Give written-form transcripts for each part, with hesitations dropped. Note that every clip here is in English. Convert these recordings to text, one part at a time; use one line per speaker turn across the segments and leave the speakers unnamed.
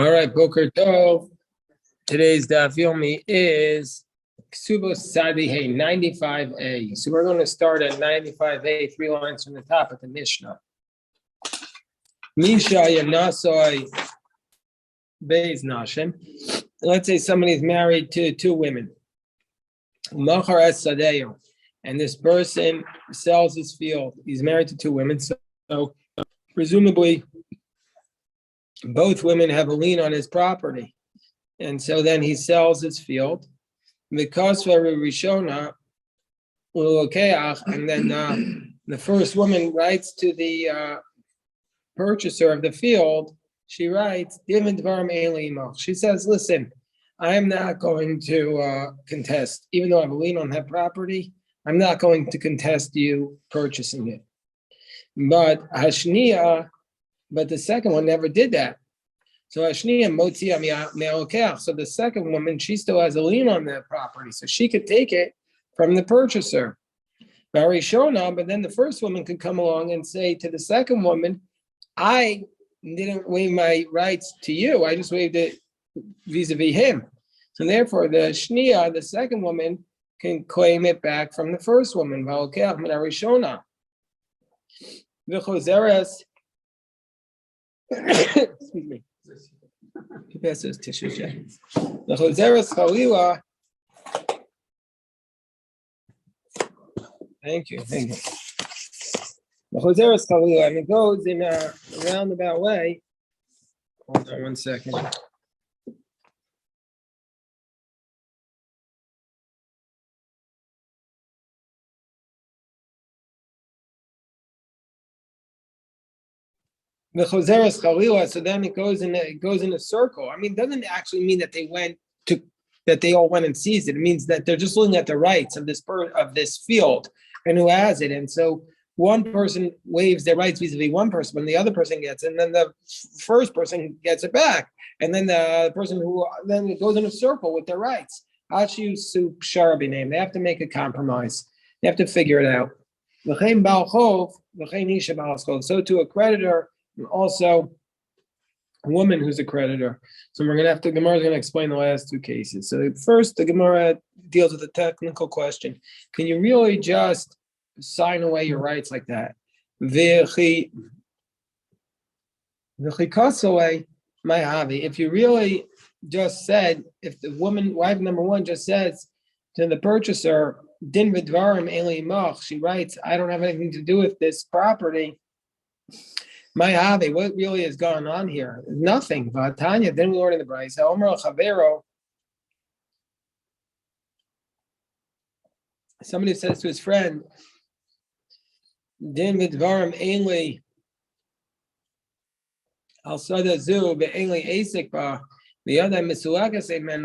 All right, Boker Tov. Today's daf yomi is Kesubos Sadi Hey 95a. So we're going to start at 95a, 3 lines from the top of the Mishnah. Misha Yanasoi Beis Nashim. Let's say somebody's married to two women. Machar Es Sadeo, and this person sells his field. He's married to two women, so presumably both women have a lien on his property. And so then he sells his field. Because for Rishona, and then the first woman writes to the purchaser of the field, she writes, she says, listen, I am not going to contest, even though I have a lien on that property, I'm not going to contest you purchasing it. But the second one never did that. So the second woman, she still has a lien on that property, so she could take it from the purchaser. But then the first woman could come along and say to the second woman, I didn't waive my rights to you, I just waived it vis-a-vis him. So therefore, the second woman, can claim it back from the first woman. Excuse me. Pass those tissues, yeah. The Choseres Chalila. Thank you. The Choseres Chalila, and it goes in a roundabout way. Hold on 1 second. The Choseres Chalila, so then it goes in a circle. I mean, it doesn't actually mean that they all went and seized it. It means that they're just looking at the rights of this field and who has it. And so one person waives their rights vis-a-vis one person, when the other person gets it, and then the first person gets it back. And then the person then it goes in a circle with their rights. Hashu Su Sharabi name. They have to make a compromise. They have to figure it out. So to a creditor, and also a woman who's a creditor. So the Gemara is going to explain the last two cases. So first, the Gemara deals with a technical question. Can you really just sign away your rights like that? If you really just said, if the woman, wife number one, just says to the purchaser, Din v'dvarim, she writes, I don't have anything to do with this property. What really has gone on here? Nothing. Vatanya, then we learn in the Brisa. Omer Chavero. Somebody says to his friend, Din vidvarim ainli al sada zu be'ainli asik ba the other misulakas amen.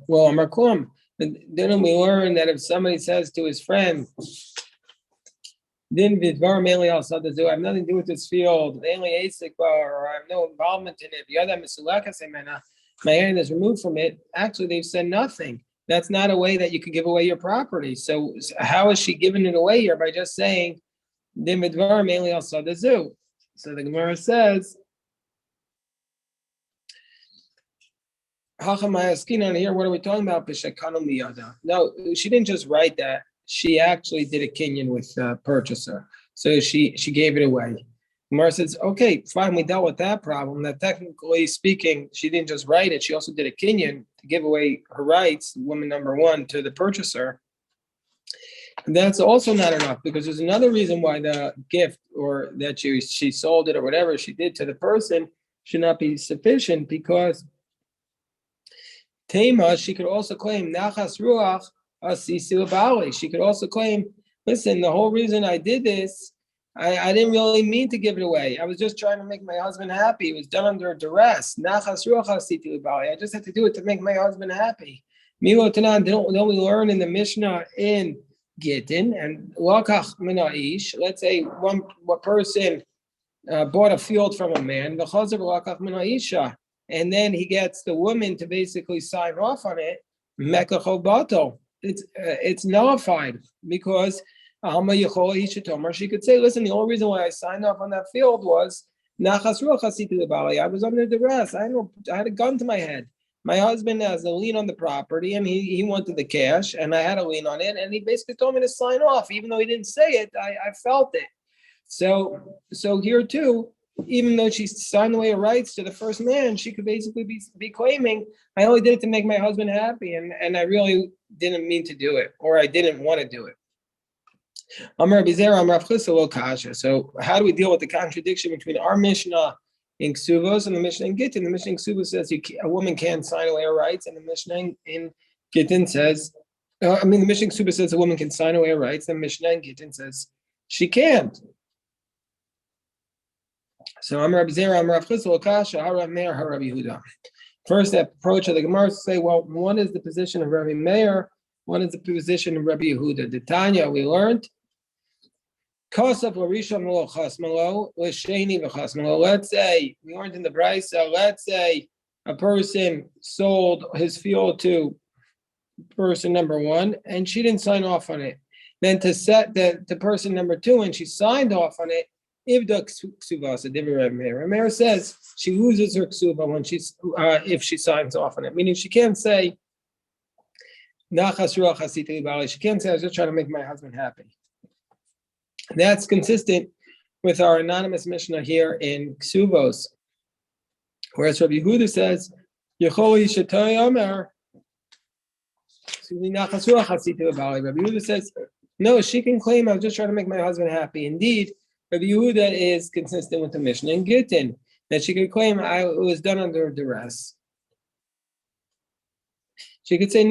Well, Amarkum. Then we learn that if somebody says to his friend, Din vidvar mainly also I have nothing to do with this field, mainly asik or I have no involvement in it. The other misulaka my hand is removed from it. Actually, they've said nothing. That's not a way that you could give away your property. So how is she giving it away here? By just saying Din vidvar mainly also So the Gemara says here, what are we talking about? No, she didn't just write that. She actually did a kinyan with the purchaser. So she gave it away. Gemara says, okay, fine, we dealt with that problem. That technically speaking, she didn't just write it, she also did a kinyan to give away her rights, woman number one, to the purchaser. And that's also not enough, because there's another reason why the gift or that she sold it or whatever she did to the person should not be sufficient, because Tema, she could also claim Nachas Ruach. She could also claim, listen, the whole reason I did this, I didn't really mean to give it away. I was just trying to make my husband happy. It was done under duress. I just had to do it to make my husband happy. Don't we learn in the Mishnah in Gittin and Lakach Minaish? Let's say one person bought a field from a man, and then he gets the woman to basically sign off on it. Mekachobato. It's nullified, because she could say, listen, the only reason why I signed off on that field was Nachas ruach asiti lebali. I was under duress. I had a gun to my head. My husband has a lien on the property, and he wanted the cash, and I had a lien on it, and he basically told me to sign off, even though he didn't say it. I felt it. So here too, even though she signed away her rights to the first man, she could basically be claiming, I only did it to make my husband happy, and I really didn't mean to do it, or I didn't want to do it. So how do we deal with the contradiction between our Mishnah in Kesubos and the Mishnah in Gittin? The Mishnah in Kesubos says a woman can't sign away her rights, and the Mishnah in Gittin says, the Mishnah in Kesubos says a woman can sign away her rights, and the Mishnah in Gittin says she can't. So Rabbi Zera, Rav Chisda, Kasha, Harav Meir, Harav Yehuda. First approach of the Gemara to say, well, one is the position of Rabbi Meir, one is the position of Rabbi Yehuda. The Tanya we learned. Let's say we learned in the Brisa, let's say a person sold his field to person number one, and she didn't sign off on it. Then to set the person number two, and she signed off on it, Rameir says she loses her ksuba when if she signs off on it. Meaning she can't say, she can't say, I was just trying to make my husband happy. That's consistent with our anonymous Mishnah here in Kesubos, whereas Rabbi Yehuda says, Rabbi Yehuda says, no, she can claim, I was just trying to make my husband happy. Indeed, Rabbi Yehuda is consistent with the Mishnah in Gittin, that she could claim it was done under duress. She could say,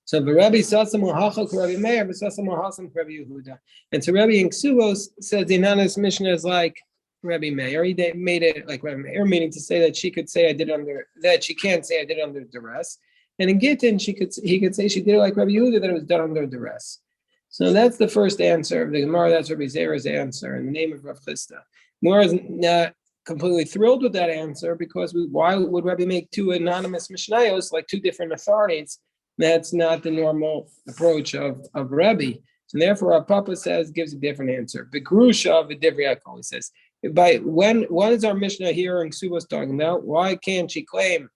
so the Rabbi Sasam Hachal Rabbi Meir, Sasam Hasam Rabbi Yehuda. And so Rabbi in Kesubos says the anonymous Mishnah is like Rabbi Meir. He made it like Rabbi Meir, meaning to say that she could say that she can't say I did it under duress. And in Gittin, he could say she did it like Rabbi Yehuda, that it was done under duress. So that's the first answer of the Gemara. That's Rabbi Zera's answer in the name of Rav Chisda. Gemara is not completely thrilled with that answer because why would Rabbi make two anonymous Mishnayos, like two different authorities? That's not the normal approach of Rabbi. So therefore, our Papa gives a different answer. Begrusha v'divriyakol, he says. What is our Mishnah here in Kesubos talking about? Why can't she claim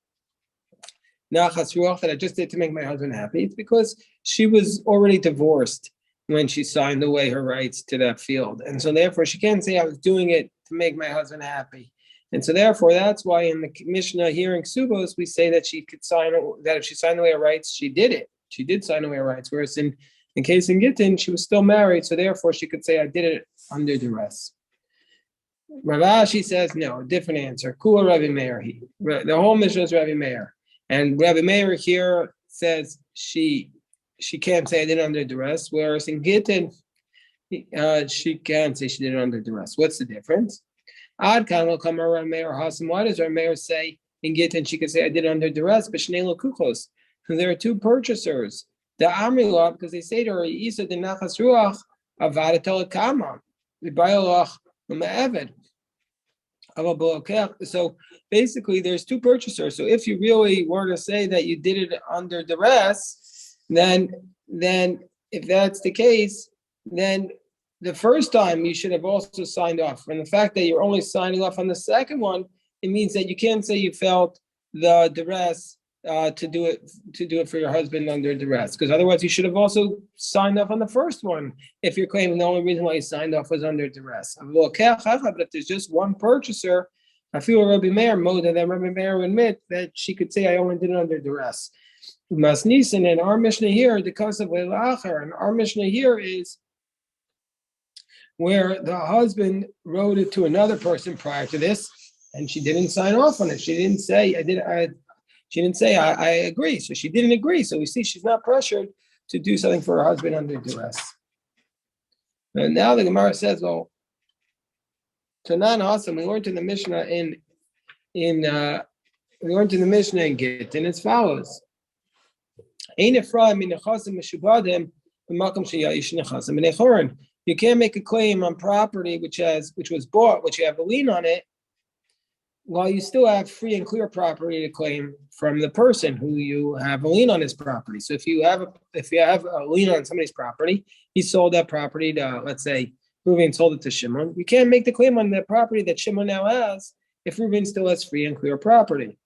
nachas ruach that I just did to make my husband happy? It's because she was already divorced when she signed away her rights to that field. And so therefore, she can't say I was doing it to make my husband happy. And so therefore, that's why in the Mishnah here in Kesubos, we say that she could that if she signed away her rights, she did it. She did sign away her rights. Whereas in case in Gittin, she was still married. So therefore, she could say, I did it under duress. Rav Ashi says, no, different answer. Kula Rabbi Meir. The whole Mishnah is Rabbi Meir. And Rabbi Meir here says she can't say I did it under duress. Whereas in Gittin, she can say she did it under duress. What's the difference? Ad kan will come around Meir Hasim. Why does our Meir say in Gittin she could say I did it under duress? But Shnei lo kukos. There are two purchasers. The Amrilah, because they say to her, Isa de nachas ruach avadatol kama v'bayalach u'me'eved. So basically, there's two purchasers. So if you really were to say that you did it under duress, then if that's the case, then the first time you should have also signed off. And the fact that you're only signing off on the second one, it means that you can't say you felt the duress to do it for your husband under duress, because otherwise you should have also signed off on the first one if you're claiming the only reason why you signed off was under duress. But if there's just one purchaser, I feel Rabbi Meir more than Rabbi Meir would admit that she could say I only did it under duress. Mas Nisan, and our Mishnah here, the cause of Leilacher, and our Mishnah here is where the husband wrote it to another person prior to this, and she didn't sign off on it. She didn't say I agree. So she didn't agree. So we see she's not pressured to do something for her husband under duress. And now the Gemara says, well, Tanan Hasam, we learned in the Mishnah in Gittin as follows. You can't make a claim on property which was bought, which you have a lien on it, while you still have free and clear property to claim from the person who you have a lien on his property. So if you have a lien on somebody's property, he sold that property to, let's say, Reuven sold it to Shimon. You can't make the claim on the property that Shimon now has if Reuven still has free and clear property.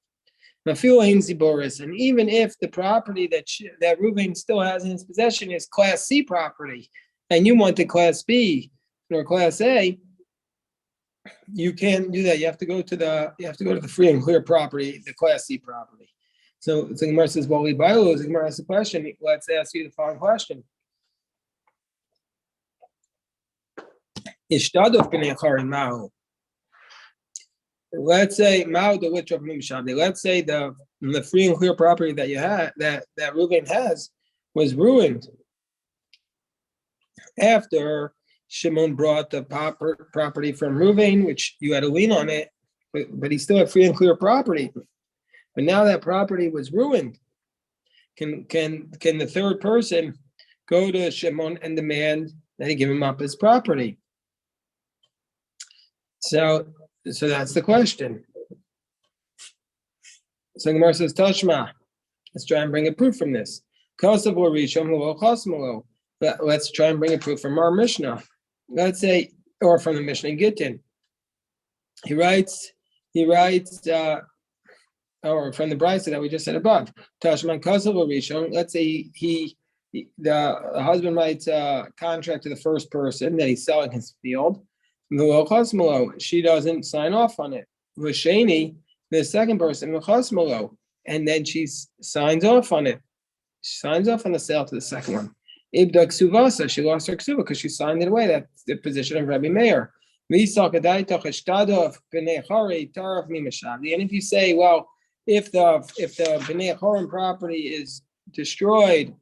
And even if the property that Reuven still has in his possession is Class C property, and you want the Class B or Class A, you can't do that. You have to go to the free and clear property, the Class C property. So the Gemara says, "Well, the Gemara asks a question. Let's ask you the following question: Ishtaduf b'nei charim ma'u." Let's say let's say the free and clear property that you had that Reuven has was ruined after Shimon brought the property from Reuven, which you had a lien on it, but he still had free and clear property. But now that property was ruined. Can the third person go to Shimon and demand that he give him up his property? So that's the question. So Gemara says, Tashma, let's try and bring a proof from this. Let's try and bring a proof from our Mishnah. Let's say, or from the Mishnah in Gittin. He writes, or from the Brisa that we just said above. Tashman Kasav Rishon. Let's say the husband writes a contract to the first person that he's selling his field. She doesn't sign off on it. Vasheni, the second person, and then she signs off on it. She signs off on the sale to the second one. Ibda Ksuvasa, she lost her Ksuva because she signed it away. That's the position of Rabbi Meir. And if you say, well, if the Bnei Chorim property is destroyed,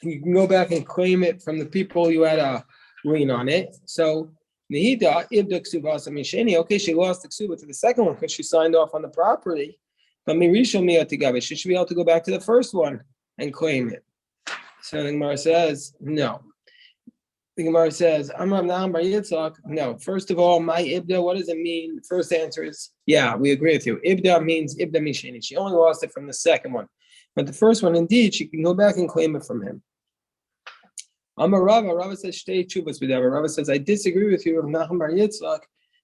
you can go back and claim it from the people you had a lien on it. So Nihida, Ibda Ksuvasa Misheni, okay, she lost the Ksuva to the second one because she signed off on the property. But Mirisho Miyatigabe, she should be able to go back to the first one and claim it. So the Gemara says, no. The Gemara says, Amram Naham Bar Yitzchak, no. First of all, my Ibda, what does it mean? The first answer is, yeah, we agree with you. Ibda means Ibda Misheni. She only lost it from the second one. But the first one, indeed, she can go back and claim it from him. Amar Rava says, Shtei Chuvas B'Dava. Rava says, I disagree with you, Naham Bar Yitzchak,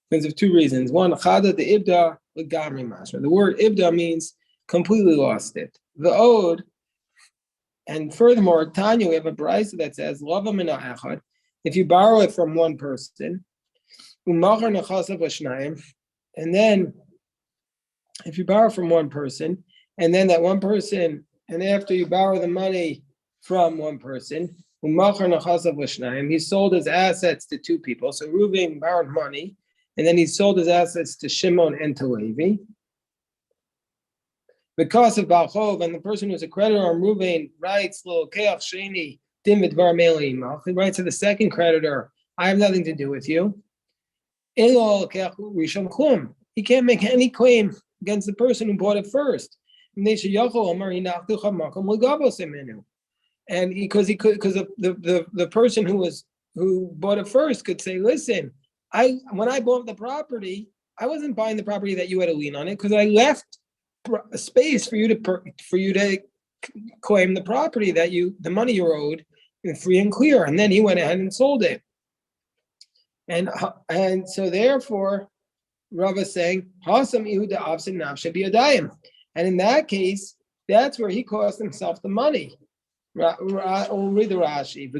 because of two reasons. One, Chada the Ibda L'Gamri Mashra. The word Ibda means completely lost it. The Ode, and furthermore, Tanya, we have a brisa that says, Lava Mina Echad, if you borrow it from one person, and then if you borrow from one person, and then that one person, and after you borrow the money from one person, he sold his assets to two people. So Reuven borrowed money, and then he sold his assets to Shimon and to Levi. Because of Balchov, and the person who's a creditor on Reuven writes, he writes to the second creditor, I have nothing to do with you. He can't make any claim against the person who bought it first. And because the person who bought it first could say, listen, when I bought the property, I wasn't buying the property that you had a lien on it because I left a space for you to claim the property the money you owed, free and clear. And then he went ahead and sold it. And so therefore, Rav is saying, and in that case, that's where he cost himself the money. We'll read the Rashi.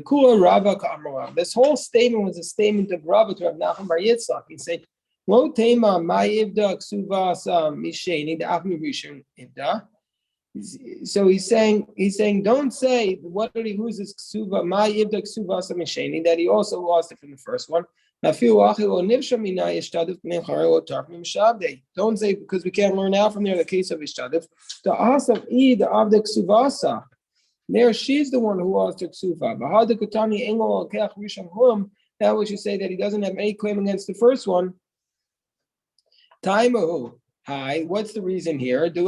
This whole statement was a statement of Rav to Rav Nachman Bar Yitzchak. He said, Lo tema my ibda ksuvas misheni the afmi rishon ibda. So he's saying, don't say what did he lose his ksuva my ibda ksuvas misheni that he also lost it from the first one. Don't say because we can't learn out from there the case of Ishtadif. The asaf the avdek ksuvasa. There she's the one who lost her ksuva. That was you say that he doesn't have any claim against the first one. Taimahu. Hi, what's the reason here? What's the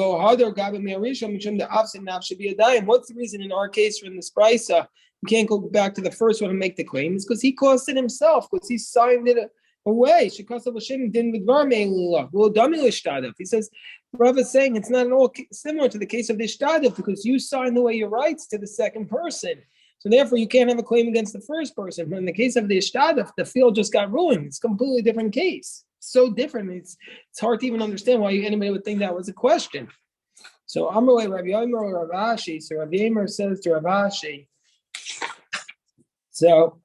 reason in our case from this brisa we can't go back to the first one and make the claim? It's because he caused it himself, because he signed it away. He says, Rav is saying it's not at all similar to the case of the Ishtadif because you signed away your rights to the second person. So therefore, you can't have a claim against the first person. But in the case of the Ishtadif, the field just got ruined. It's a completely different case. So different. It's hard to even understand why anybody would think that was a question. So Amalei Rabbi Yomer Rav Ashi. So Rabbi Yomer says to Rav Ashi. So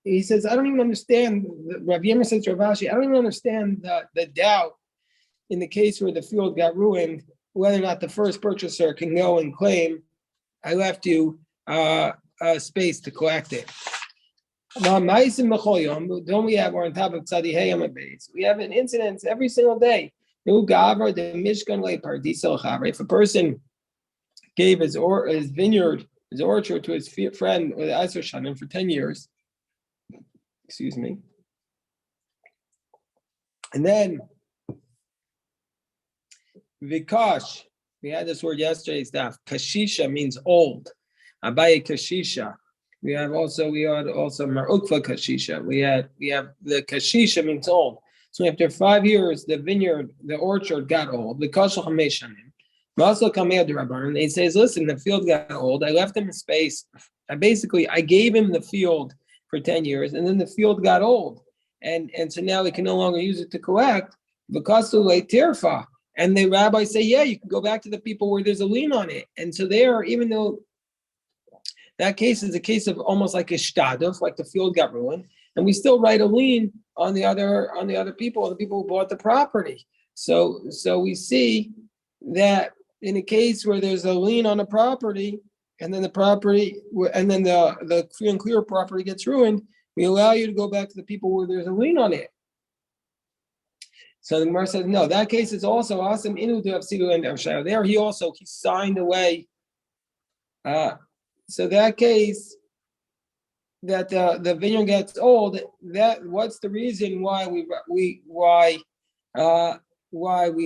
he says, I don't even understand. Rabbi Yomer says to Rav Ashi, I don't even understand the doubt in the case where the field got ruined, whether or not the first purchaser can go and claim, I left you a space to collect it. Don't we have, we're on top of Tzadi Hayam base? We have an incident every single day. If a person gave his vineyard, his orchard to his friend with Aser Shanim for 10 years, excuse me, and then Vikash, we had this word yesterday's staff. Kashisha means old. Abaye Kashisha. We had also Marukva Kashisha. We have the Kashisha means old. So after 5 years, the vineyard, the orchard got old. The Kashal Hameshanim. Also Kamei Rabbanan. He says, listen, the field got old. I left him in space. I gave him the field for 10 years, and then the field got old. And so now we can no longer use it to collect. Because of Tirfa. And the rabbis say, yeah, you can go back to the people where there's a lien on it. And so there, even though that case is a case of almost like a shtaduf, like the field got ruined, and we still write a lien on the other people, the people who bought the property. So we see that in a case where there's a lien on a property, and then the free and clear property gets ruined, we allow you to go back to the people where there's a lien on it. So the Gemara says, no, that case is also awesome. There he signed away. So that case that the vineyard gets old, what's the reason why we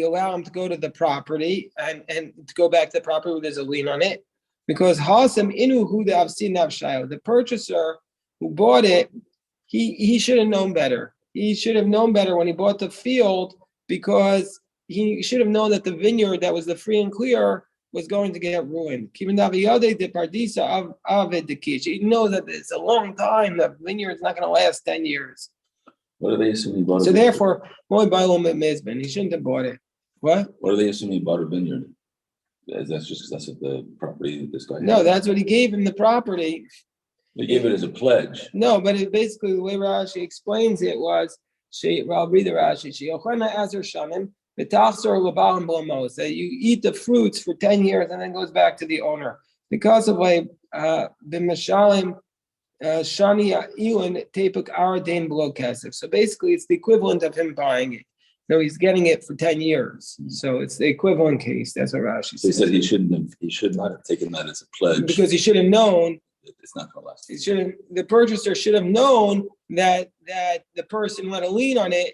allow him to go to the property and to go back to the property where there's a lien on it? Because the purchaser who bought it, he should have known better. He should have known better when he bought the field, because he should have known that the vineyard that was the free and clear was going to get ruined. He knows that it's a long time. The vineyard's not going to last 10 years.
What do they assume he bought?
So therefore, he shouldn't have bought it. What
do they assume he bought a vineyard? That's just because that's what the property that this guy had.
No, that's what he gave him, the property.
They gave it as a pledge.
No, but it basically, the way Rashi explains it was, I'll read the Rashi. That you eat the fruits for 10 years and then goes back to the owner. Because of the Mashalim Shani Elon Tapuk Aradain below Kesef. So basically, it's the equivalent of him buying it. No, he's getting it for 10 years. So it's the equivalent case. That's what Rashi says.
They said he should not have taken that as a pledge.
Because he should have known.
It's not going to last.
The purchaser should have known that the person had a lien on it.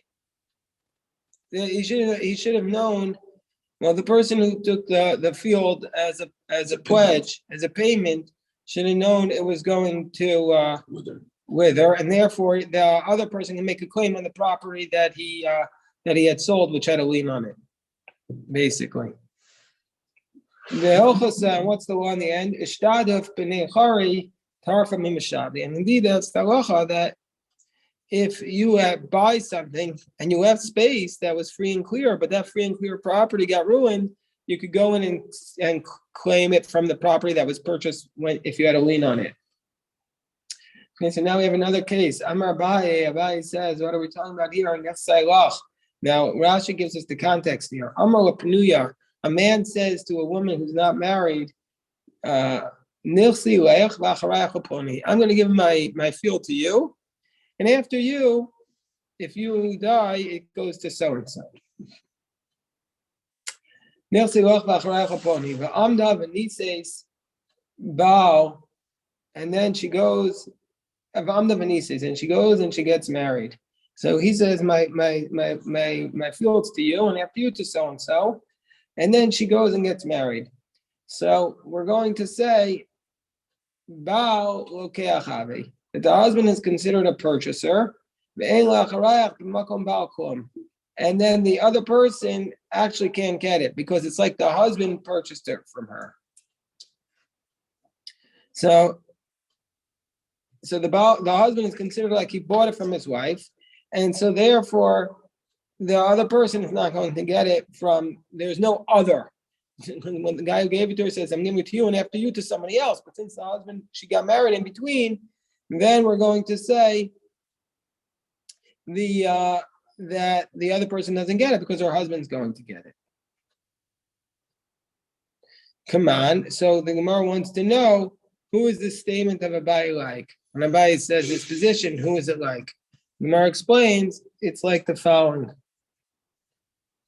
He should have known. Well, the person who took the field as a pledge, as a payment, should have known it was going to wither, and therefore the other person can make a claim on the property that he had sold, which had a lien on it. Basically. What's the law in the end? Ishtaduf b'nei chari tarfa mimashadi. And indeed, that's the halacha that if you buy something and you left space that was free and clear, but that free and clear property got ruined, you could go in and claim it from the property that was purchased if you had a lien on it. Okay, so now we have another case. Amar Abaye says, what are we talking about here? Now, Rashi gives us the context here. Amar Lapanuya. A man says to a woman who's not married, I'm going to give my field to you, and after you, if you die, it goes to so-and-so. And then she goes, and she gets married. So he says, my field's to you, and after you to so-and-so. And then she goes and gets married. So we're going to say, that the husband is considered a purchaser, and then the other person actually can't get it because it's like the husband purchased it from her. So the husband is considered like he bought it from his wife, and so therefore the other person is not going to get it from. There's no other. When the guy who gave it to her says, "I'm giving it to you and after you to somebody else," but since the husband she got married in between, then we're going to say that the other person doesn't get it because her husband's going to get it. Come on. So the Gemara wants to know, who is this statement of Abai like? When Abai says this position, who is it like? The Gemara explains it's like the following.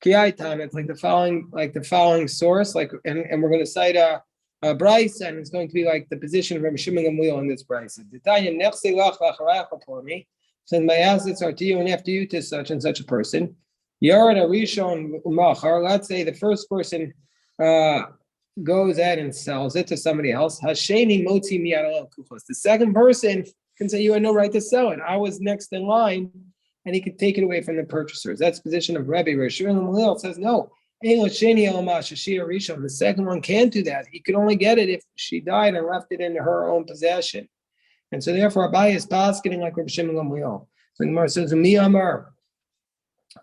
It's like the following source, and we're going to cite a Bryce, and it's going to be like the position of Rabbi Shimon Gamliel in this Bryce. Since my assets are to you and after you to such and such a person. Yared Arishon Umachar, let's say the first person goes out and sells it to somebody else. Hasheni Motzi Miyad Kuchos. The second person can say, you had no right to sell it. I was next in line, and he could take it away from the purchasers. That's the position of Rabbi Rishon Gamliel says no. The second one can't do that. He could only get it if she died and left it in her own possession. And so therefore Abai is paskening like Rabbi Shimon Gamliel. So the Gemara says, "Mi Amar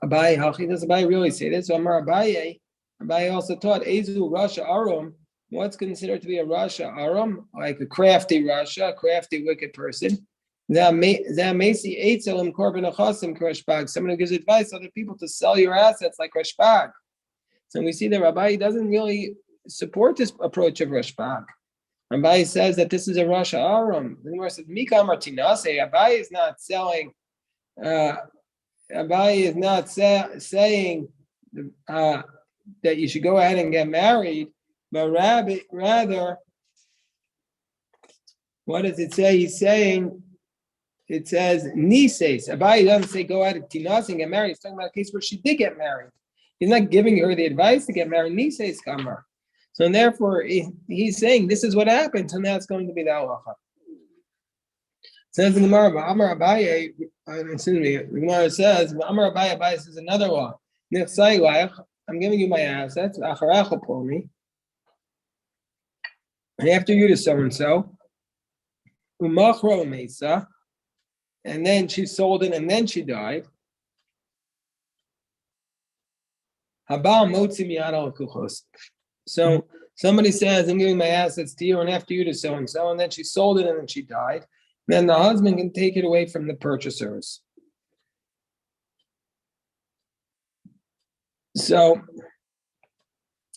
Abai, how does Abai really say this?" So Amar Abai also taught Ezu Rasha Arum. What's considered to be a Rasha Arum, like a crafty Rasha, a crafty wicked person. Someone who gives advice to other people to sell your assets like Rashbag. So we see that Rabbi doesn't really support this approach of Rashbag. Rabbi says that this is a Rasha Arum. The Gemara says, Mika Martinase, Abai is not selling, Abai is not saying that you should go ahead and get married, but rather, what does it say? He's saying, it says, Nises. Abai doesn't say go out and Tinas and get married. He's talking about a case where she did get married. He's not giving her the advice to get married. Nises Kamar. So therefore, he's saying this is what happens, and that's going to be the halacha. Says the Gemara, Amar Abaye, the Gemara says, Amar Abaye says another law. I'm giving you my assets, Acharacha for me, and after you to so and so, Umachro Mesa, and then she sold it, and then she died. Habal Motzi Miyad al Kuchos. So somebody says, I'm giving my assets to you and after you to so and so, and then she sold it and then she died. Then the husband can take it away from the purchasers. So,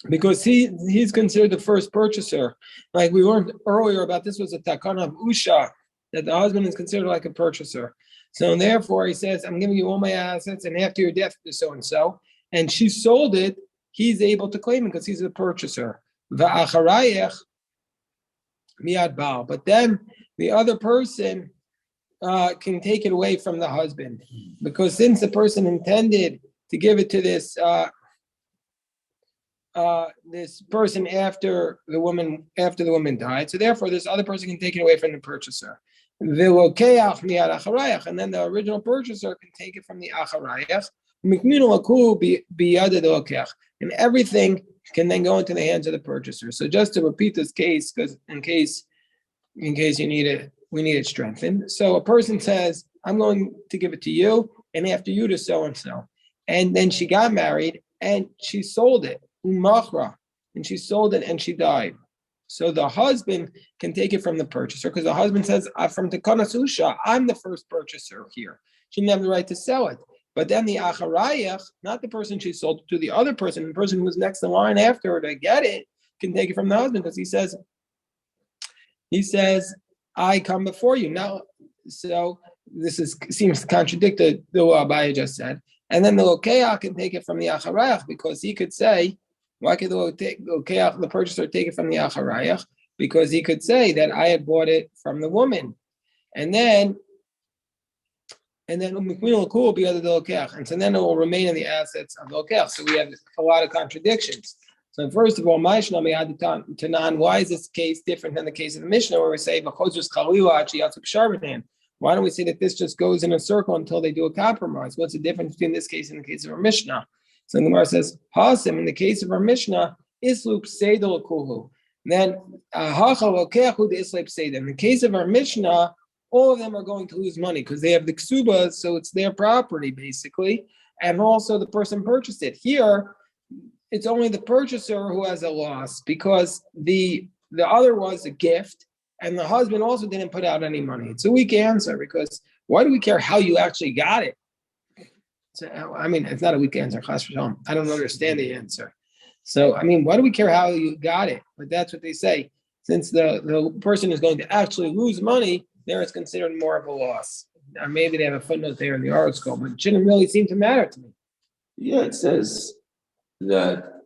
because he's considered the first purchaser, like we learned earlier about this was a takana of Usha, that the husband is considered like a purchaser. So therefore he says, I'm giving you all my assets and after your death to so and so, and she sold it, he's able to claim it because he's the purchaser. Va'acharayech miyad baal. But then the other person can take it away from the husband, because since the person intended to give it to this this person after the woman died, so therefore this other person can take it away from the purchaser. And then the original purchaser can take it from the acharayach. And everything can then go into the hands of the purchaser. So just to repeat this case, because in case you need it, we need it strengthened. So a person says, I'm going to give it to you, and after you to so and so. And then she got married and she sold it, umachra, and she sold it and she died. So the husband can take it from the purchaser, because the husband says, from Tekanas Usha, I'm the first purchaser here. She didn't have the right to sell it. But then the acharayach, not the person she sold it to, the other person, the person who was next in line after her to get it, can take it from the husband, because he says, I come before you. Now, so this seems to contradict the what Abaye just said. And then the lokeach can take it from the acharayach, because he could say, why could the lokeach, the purchaser, take it from the acharayach? Because he could say that I had bought it from the woman. And then will be other the lokeach, and so then it will remain in the assets of the lokeach. So we have a lot of contradictions. So first of all, why is this case different than the case of the Mishnah, where we say why don't we say that this just goes in a circle until they do a compromise? What's the difference between this case and the case of our Mishnah? So the Gemara says, in the case of our Mishnah, Islup Seidel Kuhu. Then in the case of our Mishnah, all of them are going to lose money because they have the Kesubos, so it's their property basically, and also the person purchased it. Here, it's only the purchaser who has a loss because the other was a gift, and the husband also didn't put out any money. It's a weak answer because why do we care how you actually got it? So, I mean, it's not a weak answer. I don't understand the answer. So, I mean, why do we care how you got it? But that's what they say. Since the person is going to actually lose money, there it's considered more of a loss. Now, maybe they have a footnote there in the article, but it shouldn't really seem to matter to me.
Yeah, it says that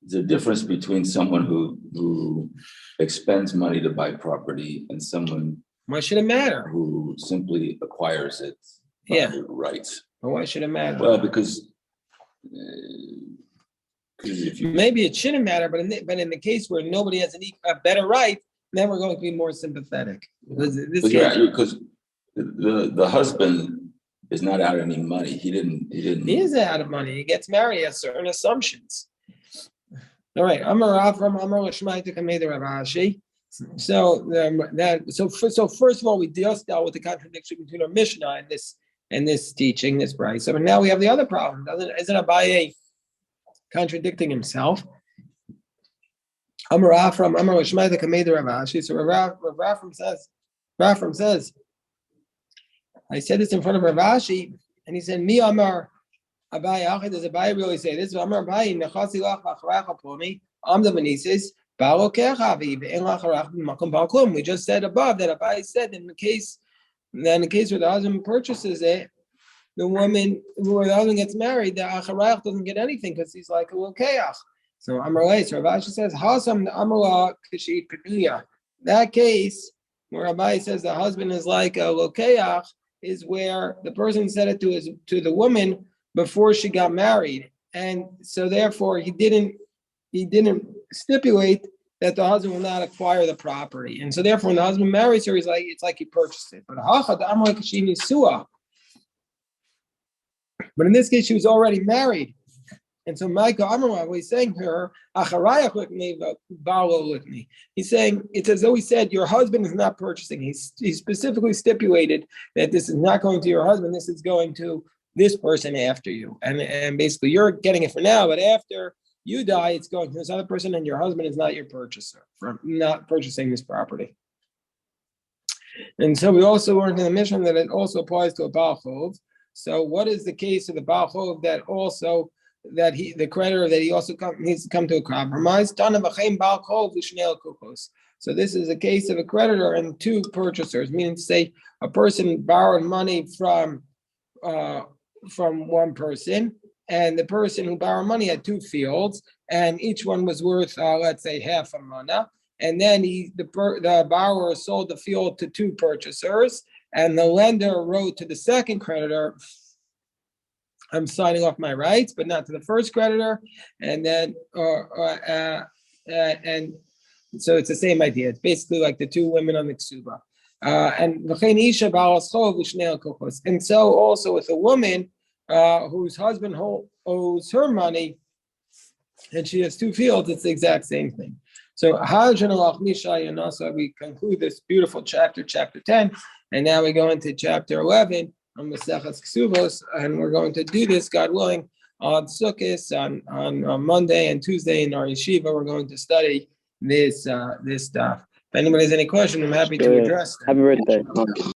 the difference between someone who expends money to buy property and someone
Why should it matter?
who simply acquires it by
Yeah.
rights.
But why should it matter?
Well, because if you
Maybe it shouldn't matter, but in the case where nobody has a better right, then we're going to be more sympathetic. Because
because the husband is not out any money. He
is out of money. He gets married. He has certain assumptions. All right. So first of all, we just dealt with the contradiction between our Mishnah and this teaching, this price. So now we have the other problem. Isn't Abaye contradicting himself? So Rafram says, I said this in front of Rav Ashi, and he said, "Mi Amar Abaye." Does Abaye really say this? Amar Abaye, Nechasi lach v'acharacha ploni. Amda v'nisis ba'alo kechavi ve'en lacharach b'makom ba'al. We just said above that Abaye said in the case where the husband purchases it, the woman where the husband gets married, the acharach doesn't get anything because he's like a lokeach. So Amar Abaye, so Rav Ashi says, Hasam Amar Kashit Penuya. That case where Abaye says the husband is like a lokeach is where the person said it to the woman before she got married, and so therefore he didn't stipulate that the husband will not acquire the property, and so therefore when the husband marries her, it's like he purchased it. But in this case, she was already married, and so Micah Amar was saying to her, he's saying it's as though he said, your husband is not purchasing. He specifically stipulated that this is not going to your husband, this is going to this person after you. And basically you're getting it for now, but after you die, it's going to this other person, and your husband is not your purchaser for not purchasing this property. And so we also learned in the Mishnah that it also applies to a Baal Chov. So what is the case of the Baal Chov the creditor that he also needs to come to a compromise? So this is a case of a creditor and two purchasers, meaning to say a person borrowed money from one person, and the person who borrowed money had two fields, and each one was worth let's say half a mana, and then the borrower sold the field to two purchasers, and the lender wrote to the second creditor, I'm signing off my rights, but not to the first creditor. And then, and so it's the same idea. It's basically like the two women on the ksuba. And so also with a woman whose husband owes her money, and she has two fields, it's the exact same thing. So we conclude this beautiful chapter 10, and now we go into chapter 11. On Masechas Kesubos, and we're going to do this, God willing, on Sukkot on Monday and Tuesday in our yeshiva. We're going to study this stuff. If anybody has any question, I'm happy to address them.
Happy birthday.